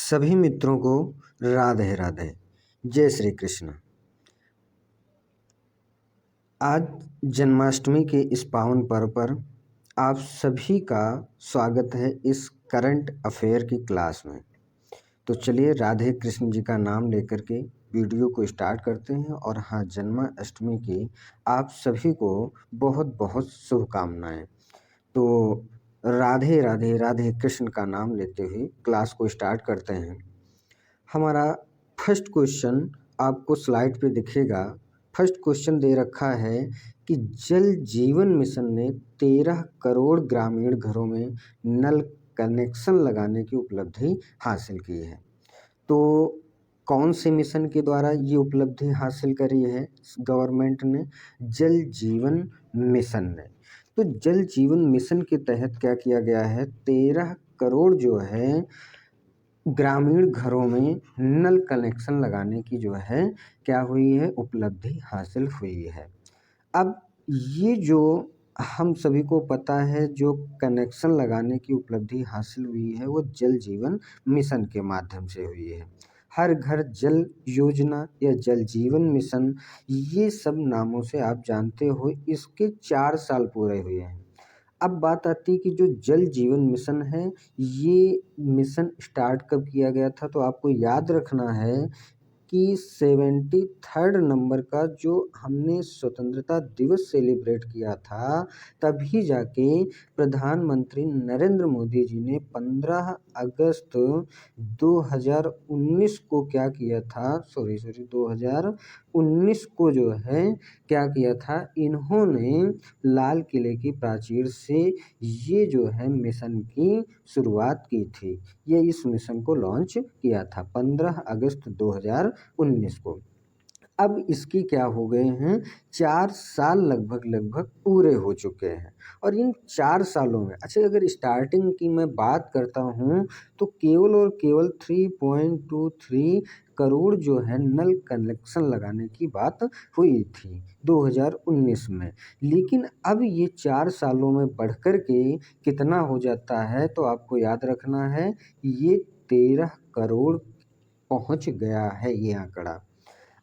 सभी मित्रों को राधे राधे। जय श्री कृष्ण। आज जन्माष्टमी के इस पावन पर्व पर आप सभी का स्वागत है इस करंट अफेयर की क्लास में। तो चलिए राधे कृष्ण जी का नाम लेकर के वीडियो को स्टार्ट करते हैं। और हाँ, जन्माष्टमी की आप सभी को बहुत बहुत शुभकामनाएं। तो राधे राधे राधे कृष्ण का नाम लेते हुए क्लास को स्टार्ट करते हैं। हमारा फर्स्ट क्वेश्चन आपको स्लाइड पे दिखेगा। फर्स्ट क्वेश्चन दे रखा है कि जल जीवन मिशन ने 13 करोड़ ग्रामीण घरों में नल कनेक्शन लगाने की उपलब्धि हासिल की है। तो कौन से मिशन के द्वारा ये उपलब्धि हासिल करी है गवर्नमेंट ने? जल जीवन मिशन ने। तो जल जीवन मिशन के तहत क्या किया गया है, 13 करोड़ जो है ग्रामीण घरों में नल कनेक्शन लगाने की जो है क्या हुई है, उपलब्धि हासिल हुई है। अब ये जो हम सभी को पता है, जो कनेक्शन लगाने की उपलब्धि हासिल हुई है वो जल जीवन मिशन के माध्यम से हुई है। हर घर जल योजना या जल जीवन मिशन, ये सब नामों से आप जानते हो, इसके 4 साल पूरे हुए हैं। अब बात आती है कि जो जल जीवन मिशन है, ये मिशन स्टार्ट कब किया गया था? तो आपको याद रखना है कि 73rd नंबर का जो हमने स्वतंत्रता दिवस सेलिब्रेट किया था, तभी जाके प्रधानमंत्री नरेंद्र मोदी जी ने 15 अगस्त 2019 को क्या किया था, 2019 को जो है क्या किया था, इन्होंने लाल किले की प्राचीर से ये जो है मिशन की शुरुआत की थी। ये इस मिशन को लॉन्च किया था 15 अगस्त 2019 को। अब इसकी क्या हो गए हैं, 4 साल लगभग पूरे हो चुके हैं। और इन 4 सालों में, अच्छा अगर स्टार्टिंग की मैं बात करता हूँ तो केवल और केवल 3.23 करोड़ जो है नल कनेक्शन लगाने की बात हुई थी 2019 में। लेकिन अब ये 4 सालों में बढ़कर के कितना हो जाता है, तो आपको याद रखना है ये 13 करोड़ पहुंच गया है ये आंकड़ा।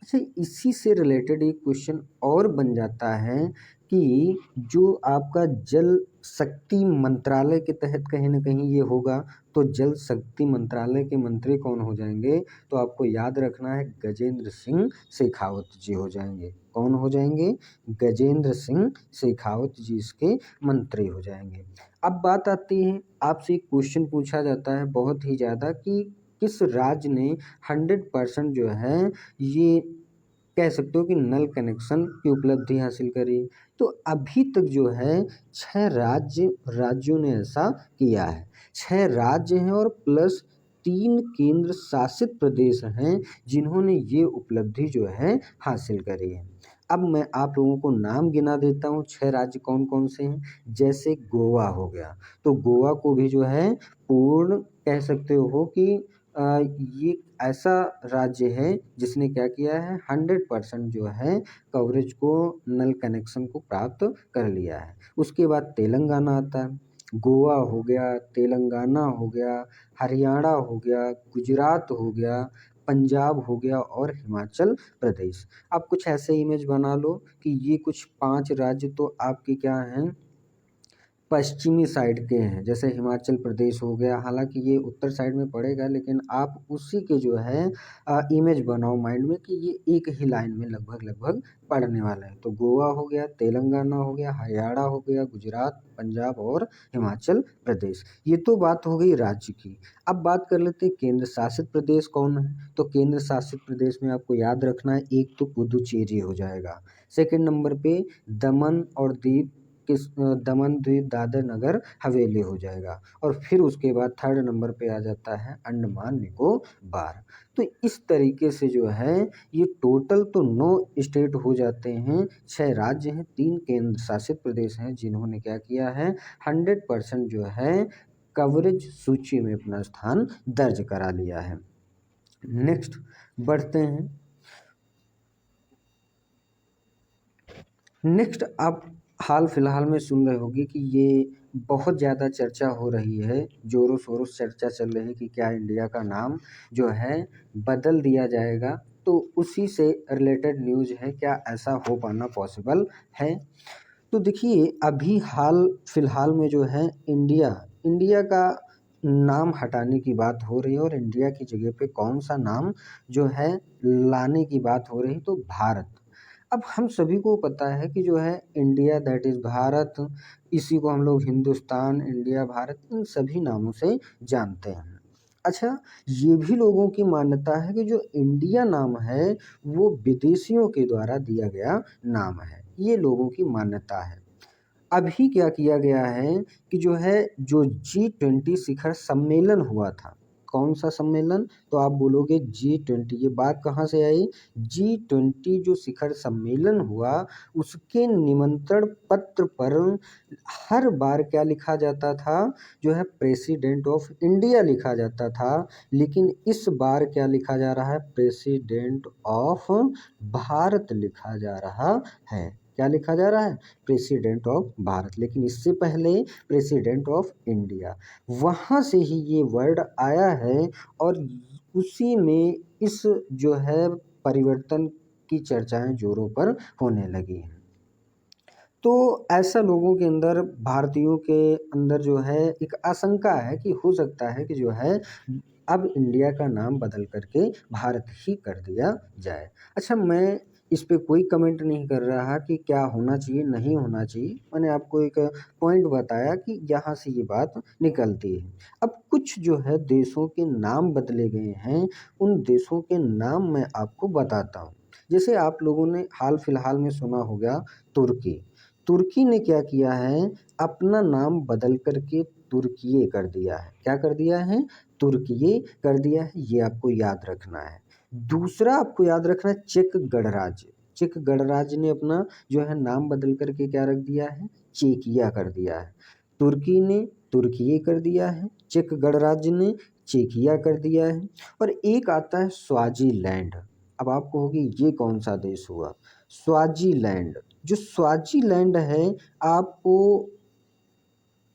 अच्छा, इसी से रिलेटेड एक क्वेश्चन और बन जाता है कि जो आपका जल शक्ति मंत्रालय के तहत कहीं ना कहीं ये होगा, तो जल शक्ति मंत्रालय के मंत्री कौन हो जाएंगे? तो आपको याद रखना है गजेंद्र सिंह शेखावत जी हो जाएंगे। कौन हो जाएंगे? गजेंद्र सिंह शेखावत जी इसके मंत्री हो जाएंगे। अब बात आती है, आपसे एक क्वेश्चन पूछा जाता है बहुत ही ज़्यादा कि किस राज्य ने 100% जो है ये कह सकते हो कि नल कनेक्शन की उपलब्धि हासिल करी। तो अभी तक जो है 6 राज्यों ने ऐसा किया है। 6 राज्य हैं और प्लस 3 केंद्र शासित प्रदेश हैं जिन्होंने ये उपलब्धि जो है हासिल करी है। अब मैं आप लोगों को नाम गिना देता हूँ, 6 राज्य कौन कौन से हैं। जैसे गोवा हो गया, तो गोवा को भी जो है पूर्ण कह सकते हो कि ये ऐसा राज्य है जिसने क्या किया है, 100% जो है कवरेज को, नल कनेक्शन को प्राप्त कर लिया है। उसके बाद तेलंगाना आता है। गोवा हो गया, तेलंगाना हो गया, हरियाणा हो गया, गुजरात हो गया, पंजाब हो गया और हिमाचल प्रदेश। आप कुछ ऐसे इमेज बना लो कि ये कुछ 5 राज्य तो आपके क्या हैं, पश्चिमी साइड के हैं। जैसे हिमाचल प्रदेश हो गया, हालांकि ये उत्तर साइड में पड़ेगा, लेकिन आप उसी के जो है इमेज बनाओ माइंड में कि ये एक ही लाइन में लगभग पड़ने वाला है। तो गोवा हो गया, तेलंगाना हो गया, हरियाणा हो गया, गुजरात, पंजाब और हिमाचल प्रदेश। ये तो बात हो गई राज्य की। अब बात कर लेते हैं केंद्र शासित प्रदेश कौन है। तो केंद्र शासित प्रदेश में आपको याद रखना है, एक तो पुदुचेरी हो जाएगा। सेकंड नंबर पे दमन और दमन द्वीप दादर नगर हवेली हो जाएगा। और फिर उसके बाद 3rd नंबर पे आ जाता है अंडमान निकोबार। तो इस तरीके से जो है ये टोटल तो 9 स्टेट हो जाते हैं, 6 राज्य हैं, 3 केंद्र शासित प्रदेश हैं जिन्होंने क्या किया है, 100% जो है कवरेज सूची में अपना स्थान दर्ज करा लिया है। नेक्स्ट बढ़ते हैं। नेक्स्ट आप हाल फिलहाल में सुन रहे होंगे कि ये बहुत ज़्यादा चर्चा हो रही है, ज़ोरों शोरों से चर्चा चल रही है कि क्या इंडिया का नाम जो है बदल दिया जाएगा। तो उसी से रिलेटेड न्यूज़ है, क्या ऐसा हो पाना पॉसिबल है? तो देखिए, अभी हाल फिलहाल में जो है इंडिया का नाम हटाने की बात हो रही है और इंडिया की जगह पे कौन सा नाम जो है लाने की बात हो रही, तो भारत। अब हम सभी को पता है कि जो है इंडिया दैट इज़ भारत, इसी को हम लोग हिंदुस्तान, इंडिया, भारत इन सभी नामों से जानते हैं। अच्छा, ये भी लोगों की मान्यता है कि जो इंडिया नाम है वो विदेशियों के द्वारा दिया गया नाम है, ये लोगों की मान्यता है। अभी क्या किया गया है कि जो है जो G20 शिखर सम्मेलन हुआ था, कौन सा सम्मेलन? तो आप बोलोगे G20, ये बात कहाँ से आई? G20 जो शिखर सम्मेलन हुआ उसके निमंत्रण पत्र पर हर बार क्या लिखा जाता था? जो है प्रेसिडेंट ऑफ इंडिया लिखा जाता था, लेकिन इस बार क्या लिखा जा रहा है? प्रेसिडेंट ऑफ भारत लिखा जा रहा है। क्या लिखा जा रहा है? प्रेसिडेंट ऑफ भारत, लेकिन इससे पहले प्रेसिडेंट ऑफ इंडिया। वहाँ से ही ये वर्ड आया है और उसी में इस जो है परिवर्तन की चर्चाएं जोरों पर होने लगी हैं। तो ऐसा लोगों के अंदर, भारतीयों के अंदर जो है एक आशंका है कि हो सकता है कि जो है अब इंडिया का नाम बदल करके भारत ही कर दिया जाए। अच्छा, मैं इस पे कोई कमेंट नहीं कर रहा कि क्या होना चाहिए, नहीं होना चाहिए। मैंने आपको एक पॉइंट बताया कि यहाँ से ये बात निकलती है। अब कुछ जो है देशों के नाम बदले गए हैं, उन देशों के नाम मैं आपको बताता हूँ। जैसे आप लोगों ने हाल फिलहाल में सुना होगा तुर्की। तुर्की ने क्या किया है? अपना नाम बदल करके तुर्किये कर दिया है। क्या कर दिया है? तुर्किये कर दिया है, ये आपको याद रखना है। दूसरा आपको याद रखना है चेक गणराज्य। चेक गणराज्य ने अपना जो है नाम बदल करके क्या रख दिया है? चेकिया कर दिया है। तुर्की ने तुर्किये कर दिया है, चेक गणराज्य ने चेकिया कर दिया है। और एक आता है स्वाजीलैंड। अब आप कहोगे ये कौन सा देश हुआ? स्वाजीलैंड। जो स्वाजीलैंड है, आपको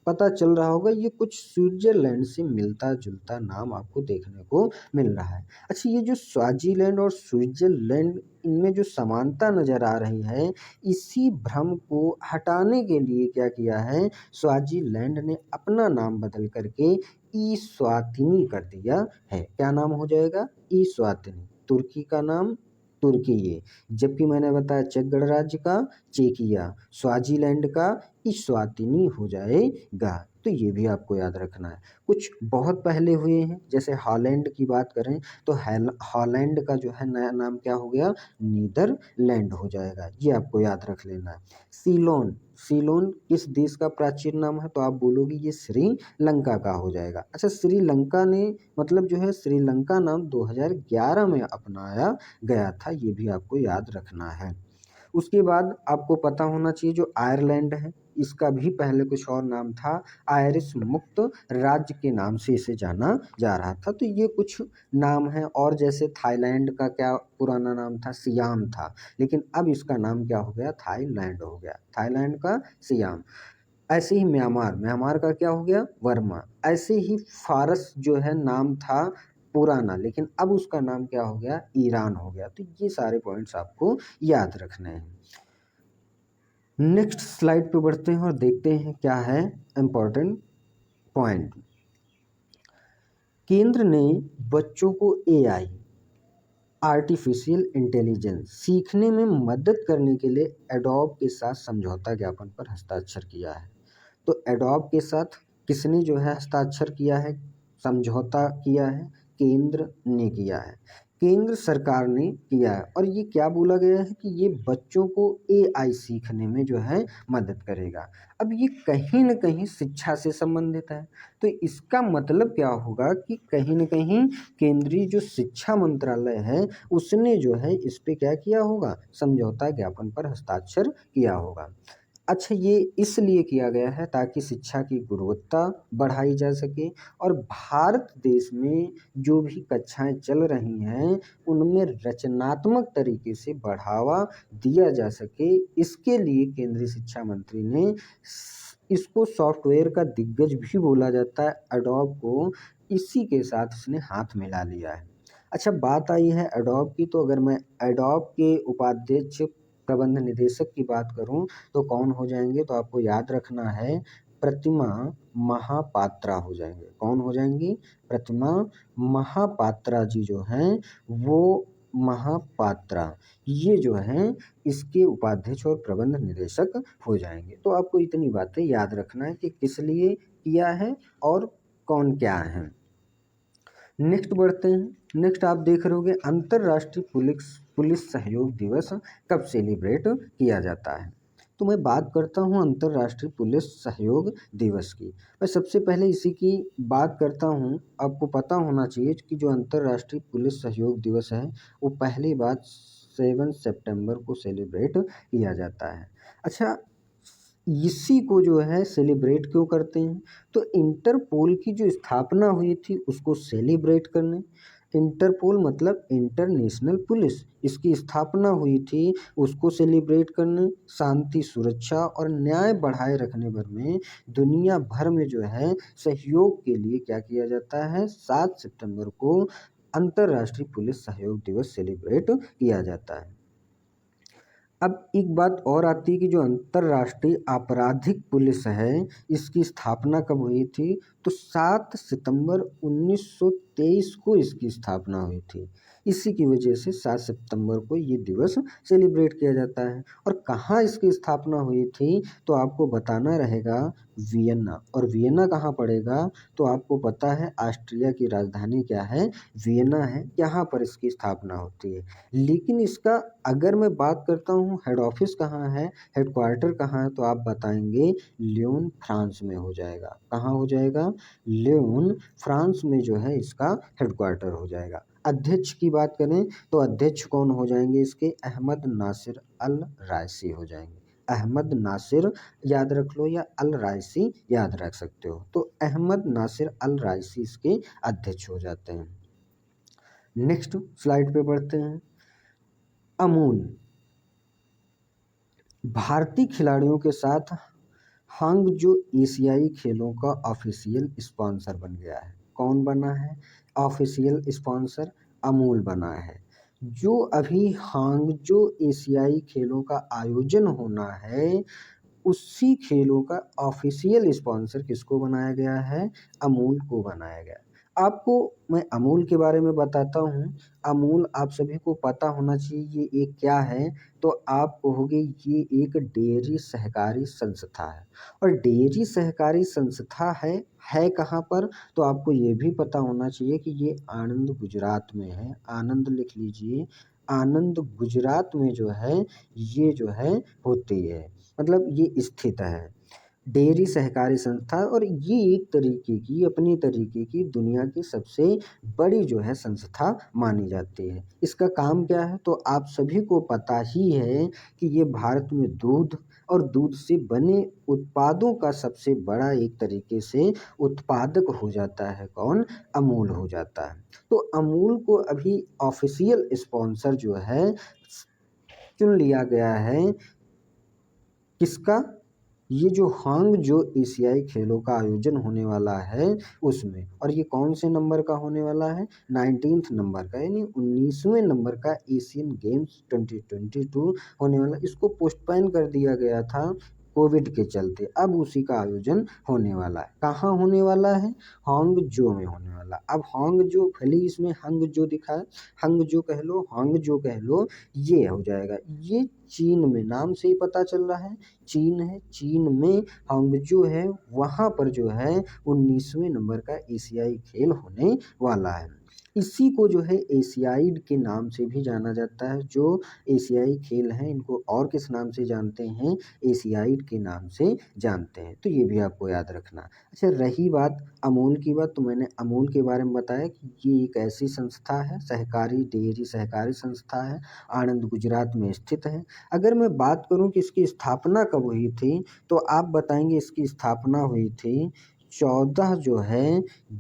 पता चल रहा होगा ये कुछ स्विट्जरलैंड से मिलता-जुलता नाम आपको देखने को मिल रहा है। अच्छा, ये जो स्वाजीलैंड और स्विट्जरलैंड, इनमें जो समानता नज़र आ रही है, इसी भ्रम को हटाने के लिए क्या किया है? स्वाजीलैंड ने अपना नाम बदल करके इस्वातिनी कर दिया है। क्या नाम हो जाएगा? इस्वातिनी। तुर्की का नाम तुर्किये, जबकि मैंने बताया चेक गणराज्य का चेकिया, स्वाजीलैंड का इस्वातिनी हो जाएगा। तो ये भी आपको याद रखना है। कुछ बहुत पहले हुए हैं, जैसे हॉलैंड की बात करें तो हॉलैंड का जो है नया नाम क्या हो गया? नीदरलैंड हो जाएगा। ये आपको याद रख लेना है। सीलोन, सीलोन किस देश का प्राचीन नाम है? तो आप बोलोगे ये श्रीलंका का हो जाएगा। अच्छा, श्रीलंका ने मतलब जो है श्रीलंका नाम 2011 में अपनाया गया था, ये भी आपको याद रखना है। उसके बाद आपको पता होना चाहिए जो आयरलैंड है, इसका भी पहले कुछ और नाम था, आयरिश मुक्त राज्य के नाम से इसे जाना जा रहा था। तो ये कुछ नाम है। और जैसे थाईलैंड का क्या पुराना नाम था? सियाम था, लेकिन अब इसका नाम क्या हो गया? थाईलैंड हो गया। थाईलैंड का सियाम। ऐसे ही म्यांमार, म्यांमार का क्या हो गया? वर्मा। ऐसे ही फारस जो है नाम था पुराना, लेकिन अब उसका नाम क्या हो गया? ईरान हो गया। तो ये सारे पॉइंट्स आपको याद रखने हैं। नेक्स्ट स्लाइड पे बढ़ते हैं और देखते हैं क्या है इम्पोर्टेंट पॉइंट। केंद्र ने बच्चों को एआई, आर्टिफिशियल इंटेलिजेंस सीखने में मदद करने के लिए एडोब के साथ समझौता ज्ञापन पर हस्ताक्षर किया है। तो एडोब के साथ किसने जो है हस्ताक्षर किया है, समझौता किया है? केंद्र ने किया है, केंद्र सरकार ने किया है। और ये क्या बोला गया है कि ये बच्चों को एआई सीखने में जो है मदद करेगा। अब ये कहीं न कहीं शिक्षा से संबंधित है, तो इसका मतलब क्या होगा कि कहीं न कहीं केंद्रीय जो शिक्षा मंत्रालय है उसने जो है इस पे क्या किया होगा? समझौता ज्ञापन पर हस्ताक्षर किया होगा। अच्छा, ये इसलिए किया गया है ताकि शिक्षा की गुणवत्ता बढ़ाई जा सके और भारत देश में जो भी कक्षाएं चल रही हैं उनमें रचनात्मक तरीके से बढ़ावा दिया जा सके। इसके लिए केंद्रीय शिक्षा मंत्री ने इसको सॉफ्टवेयर का दिग्गज भी बोला जाता है। एडोब को इसी के साथ इसने हाथ मिला लिया है। अच्छा, बात आई है एडोब की, तो अगर मैं एडोब के उपाध्यक्ष प्रबंध निदेशक की बात करूं तो कौन हो जाएंगे, तो आपको याद रखना है प्रतिमा महापात्रा हो जाएंगे। कौन हो जाएंगी? प्रतिमा महापात्रा जी जो हैं वो महापात्रा ये जो हैं इसके उपाध्यक्ष और प्रबंध निदेशक हो जाएंगे। तो आपको इतनी बातें याद रखना है कि किस लिए किया है और कौन क्या है। नेक्स्ट बढ़ते हैं। नेक्स्ट आप देख रहे होगे अंतर्राष्ट्रीय पुलिस सहयोग दिवस कब सेलिब्रेट किया जाता है। तो मैं बात करता हूँ अंतर्राष्ट्रीय पुलिस सहयोग दिवस की। मैं सबसे पहले इसी की बात करता हूँ। आपको पता होना चाहिए कि जो अंतर्राष्ट्रीय पुलिस सहयोग दिवस है वो पहली बात 7 सितंबर को सेलिब्रेट किया जाता है। अच्छा, इसी को जो है सेलिब्रेट क्यों करते हैं, तो इंटरपोल की जो स्थापना हुई थी उसको सेलिब्रेट करने। इंटरपोल मतलब इंटरनेशनल पुलिस, इसकी स्थापना हुई थी उसको सेलिब्रेट करने। शांति, सुरक्षा और न्याय बढ़ाए रखने भर में दुनिया भर में जो है सहयोग के लिए क्या किया जाता है, 7 सितंबर को अंतर्राष्ट्रीय पुलिस सहयोग दिवस सेलिब्रेट किया जाता है। अब एक बात और आती है कि जो अंतर्राष्ट्रीय आपराधिक पुलिस है इसकी स्थापना कब हुई थी, तो 7 सितंबर 1923 को इसकी स्थापना हुई थी। इसी की वजह से 7 सितंबर को ये दिवस सेलिब्रेट किया जाता है। और कहाँ इसकी स्थापना हुई थी, तो आपको बताना रहेगा वियना। और वियना कहाँ पड़ेगा, तो आपको पता है ऑस्ट्रिया की राजधानी क्या है, वियना है, यहाँ पर इसकी स्थापना होती है। लेकिन इसका अगर मैं बात करता हूँ हेड ऑफिस कहाँ है, हेडक्वार्टर कहाँ है, तो आप बताएंगे लियोन फ्रांस में हो जाएगा। कहाँ हो जाएगा, लियोन फ्रांस में जो है इसका हेडक्वार्टर हो जाएगा। अध्यक्ष की बात करें तो अध्यक्ष कौन हो जाएंगे इसके, अहमद नासिर अल रायसी हो जाएंगे। अहमद नासिर याद रख लो या अल रायसी याद रख सकते हो, तो अहमद नासिर अल रायसी इसके अध्यक्ष हो जाते हैं। नेक्स्ट स्लाइड पे बढ़ते हैं। अमूल भारतीय खिलाड़ियों के साथ हांगजो एशियाई खेलों का ऑफिशियल स्पॉन्सर बन गया है। कौन बना है ऑफिशियल स्पॉन्सर, अमूल बना है। जो अभी हांगजो एशियाई खेलों का आयोजन होना है उसी खेलों का ऑफिशियल स्पॉन्सर किसको बनाया गया है, अमूल को बनाया गया। आपको मैं अमूल के बारे में बताता हूँ। अमूल आप सभी को पता होना चाहिए ये एक क्या है, तो आप कहोगे ये एक डेयरी सहकारी संस्था है। और डेयरी सहकारी संस्था है कहाँ पर, तो आपको ये भी पता होना चाहिए कि ये आनंद गुजरात में है। आनंद लिख लीजिए, आनंद गुजरात में जो है ये जो है होती है, मतलब ये स्थित है डेयरी सहकारी संस्था। और ये एक तरीके की अपनी तरीके की दुनिया की सबसे बड़ी जो है संस्था मानी जाती है। इसका काम क्या है, तो आप सभी को पता ही है कि ये भारत में दूध और दूध से बने उत्पादों का सबसे बड़ा एक तरीके से उत्पादक हो जाता है। कौन, अमूल हो जाता है। तो अमूल को अभी ऑफिशियल स्पॉन्सर जो है चुन लिया गया है किसका, ये जो हांगजो एशियाई खेलों का आयोजन होने वाला है उसमें। और ये कौन से नंबर का होने वाला है, 19th नंबर का, यानी 19वें नंबर का एशियन गेम्स 2022 होने वाला। इसको पोस्टपोन कर दिया गया था कोविड के चलते, अब उसी का आयोजन होने वाला है। कहाँ होने वाला है, हांगजो में होने वाला। अब हांगजो भले इसमें हंगजो दिखा है, हंगजो कह लो, हांगजो कह लो, ये हो जाएगा। ये चीन में, नाम से ही पता चल रहा है चीन है, चीन में हांगजो है, वहाँ पर जो है 19वें नंबर का एशियाई खेल होने वाला है। इसी को जो है एशियाइड के नाम से भी जाना जाता है। जो एशियाई खेल हैं इनको और किस नाम से जानते हैं, एशियाइड के नाम से जानते हैं। तो ये भी आपको याद रखना। अच्छा, रही बात अमूल की बात, तो मैंने अमूल के बारे में बताया कि ये एक ऐसी संस्था है, सहकारी डेयरी सहकारी संस्था है, आनंद गुजरात में स्थित है। अगर मैं बात करूं कि इसकी स्थापना कब हुई थी, तो आप बताएंगे इसकी स्थापना हुई थी 14 जो है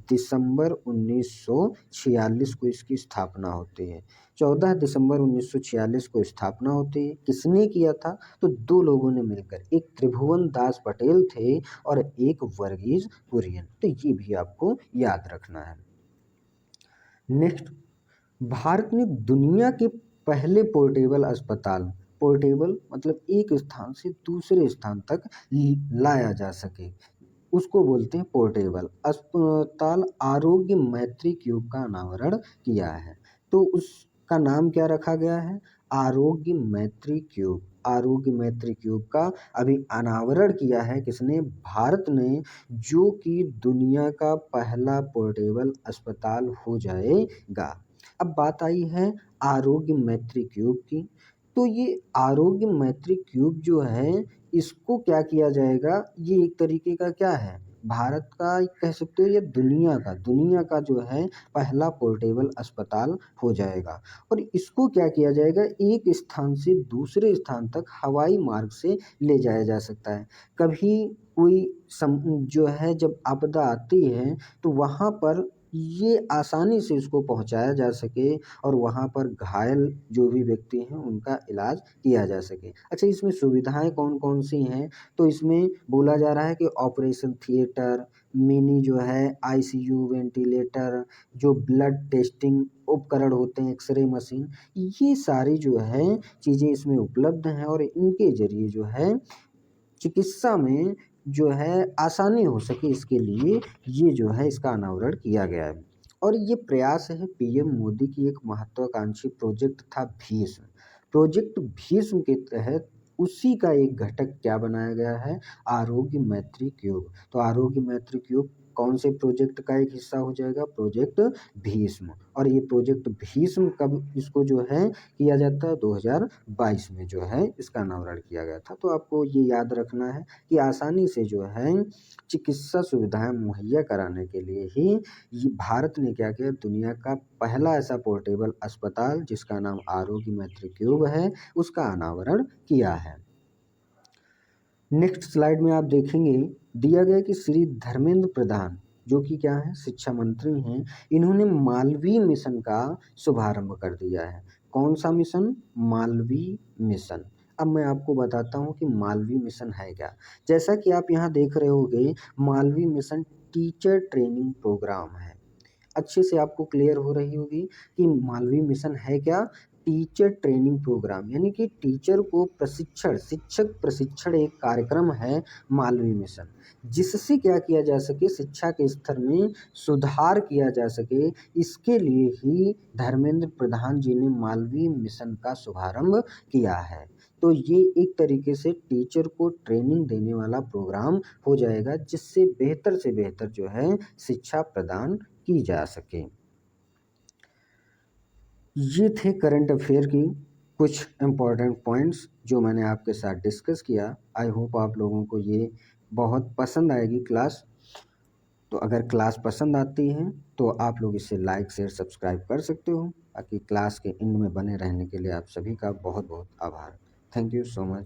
दिसंबर 1946 को इसकी स्थापना होती है। 14 दिसंबर 1946 को स्थापना होती है। किसने किया था? तो दो लोगों ने मिलकर, एक त्रिभुवन दास पटेल थे और एक वर्गीज कुरियन। तो ये भी आपको याद रखना है। नेक्स्ट, भारत में दुनिया के पहले पोर्टेबल अस्पताल, पोर्टेबल मतलब एक स्थान से दूसरे स्थान तक लाया जा सके, उसको बोलते हैं पोर्टेबल अस्पताल, आरोग्य मैत्री क्यूब का अनावरण किया है। तो उसका नाम क्या रखा गया है? आरोग्य मैत्री क्यूब। आरोग्य मैत्री क्यूब का अभी अनावरण किया है किसने? भारत ने, जो कि दुनिया का पहला पोर्टेबल अस्पताल हो जाएगा। अब बात आई है आरोग्य मैत्री क्यूब की। तो ये आरोग्य मैत्री क्यूब जो है, इसको क्या किया जाएगा? ये एक तरीके का क्या है? भारत का कह सकते हो या दुनिया का जो है पहला पोर्टेबल अस्पताल हो जाएगा। और इसको क्या किया जाएगा? एक स्थान से दूसरे स्थान तक हवाई मार्ग से ले जाया जा सकता है। कभी कोई जो है जब आपदा आती है तो वहाँ पर ये आसानी से इसको पहुँचाया जा सके और वहाँ पर घायल जो भी व्यक्ति हैं उनका इलाज किया जा सके। अच्छा, इसमें सुविधाएं कौन कौन सी हैं? तो इसमें बोला जा रहा है कि ऑपरेशन थिएटर, मिनी जो है आईसीयू, वेंटिलेटर, जो ब्लड टेस्टिंग उपकरण होते हैं, एक्सरे मशीन, ये सारी जो है चीज़ें इसमें उपलब्ध हैं और इनके जरिए जो है चिकित्सा में जो है आसानी हो सके, इसके लिए ये जो है इसका अनावरण किया गया है। और ये प्रयास है पीएम मोदी की एक महत्वाकांक्षी प्रोजेक्ट था भीष्म। प्रोजेक्ट भीष्म के तहत उसी का एक घटक क्या बनाया गया है? आरोग्य मैत्री क्यूब। तो आरोग्य मैत्री क्यूब कौन से प्रोजेक्ट का एक हिस्सा हो जाएगा? प्रोजेक्ट भीष्म। और ये प्रोजेक्ट भीष्म कब इसको जो है किया जाता है? 2022 में जो है इसका अनावरण किया गया था। तो आपको ये याद रखना है कि आसानी से जो है चिकित्सा सुविधाएं मुहैया कराने के लिए ही ये भारत ने क्या किया? दुनिया का पहला ऐसा पोर्टेबल अस्पताल जिसका नाम आरोग्य मैत्री क्यूब है, उसका अनावरण किया है। नेक्स्ट स्लाइड में आप देखेंगे दिया गया कि श्री धर्मेंद्र प्रधान, जो कि क्या है? शिक्षा मंत्री हैं, इन्होंने मालवीय मिशन का शुभारंभ कर दिया है। कौन सा मिशन? मालवीय मिशन। अब मैं आपको बताता हूँ कि मालवीय मिशन है क्या। जैसा कि आप यहाँ देख रहे होंगे, Malviya mission teacher training program है। अच्छे से आपको क्लियर हो रही होगी कि मालवीय मिशन है क्या? टीचर ट्रेनिंग प्रोग्राम, यानी कि टीचर को प्रशिक्षण, शिक्षक प्रशिक्षण एक कार्यक्रम है मालवीय मिशन, जिससे क्या किया जा सके? शिक्षा के स्तर में सुधार किया जा सके। इसके लिए ही धर्मेंद्र प्रधान जी ने मालवीय मिशन का शुभारंभ किया है। तो ये एक तरीके से टीचर को ट्रेनिंग देने वाला प्रोग्राम हो जाएगा, जिससे बेहतर से बेहतर जो है शिक्षा प्रदान की जा सके। ये थे करंट अफेयर की कुछ इम्पोर्टेंट पॉइंट्स जो मैंने आपके साथ डिस्कस किया। आई होप आप लोगों को ये बहुत पसंद आएगी क्लास। तो अगर क्लास पसंद आती है तो आप लोग इसे लाइक, शेयर, सब्सक्राइब कर सकते हो। बाकी क्लास के एंड में बने रहने के लिए आप सभी का बहुत बहुत आभार। Thank you so much.